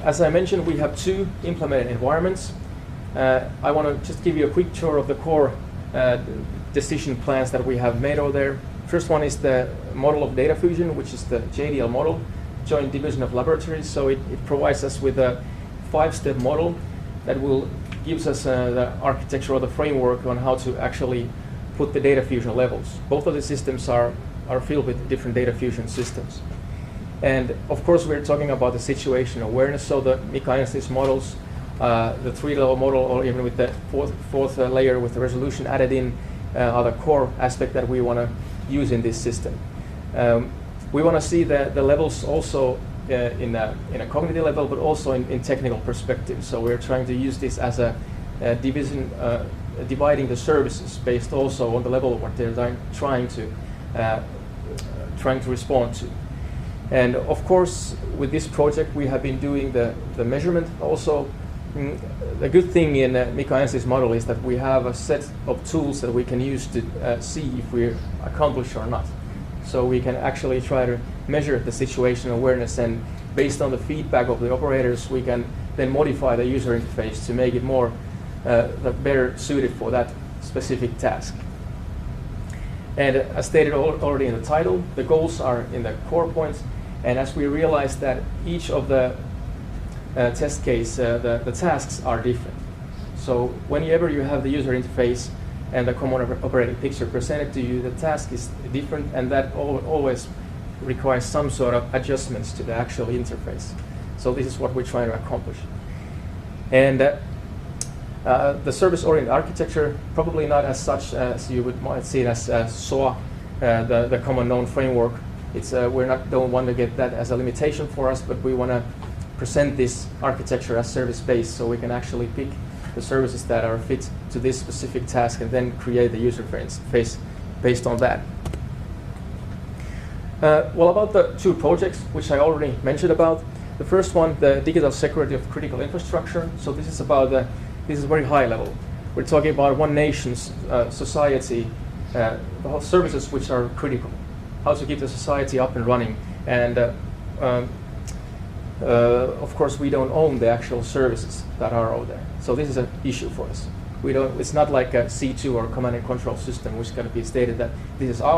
as I mentioned, we have two implemented environments. I want to just give you a quick tour of the core decision plans that we have made over there. First one is the model of data fusion, which is the JDL model, Joint Division of Laboratories. So it provides us with a 5-step model that will gives us the architecture or the framework on how to actually put the data fusion levels. Both of the systems are filled with different data fusion systems. And of course, we're talking about the situation awareness. So the MIC models, the 3-level model, or even with the fourth layer with the resolution added in, are the core aspect that we want to use in this system. We want to see the levels also in a cognitive level, but also in technical perspective. So we're trying to use this as a division, dividing the services based also on the level of what they're trying to respond to. And of course, with this project, we have been doing the measurement also. The good thing in MIC model is that we have a set of tools that we can use to see if we accomplish or not. So we can actually try to measure the situation awareness, and based on the feedback of the operators, we can then modify the user interface to make it more better suited for that specific task. And as stated already in the title, the goals are in the core points. And as we realize that each of the test case, the tasks are different. So whenever you have the user interface and the common operating picture presented to you, the task is different, and that always requires some sort of adjustments to the actual interface. So this is what we're trying to accomplish. And the service-oriented architecture, probably not as such as you might see it as SOA, the common known framework. It's don't want to get that as a limitation for us, but we want to present this architecture as service-based, so we can actually pick the services that are fit to this specific task and then create the user interface based on that. Well, about the two projects, which I already mentioned about. The first one, the digital security of critical infrastructure. So this is about this is very high level. We're talking about one nation's society, the whole services which are critical, how to keep the society up and running. And of course, we don't own the actual services that are out there. So this is an issue for us. It's not like a C2 or command and control system, which is going to be stated that this is our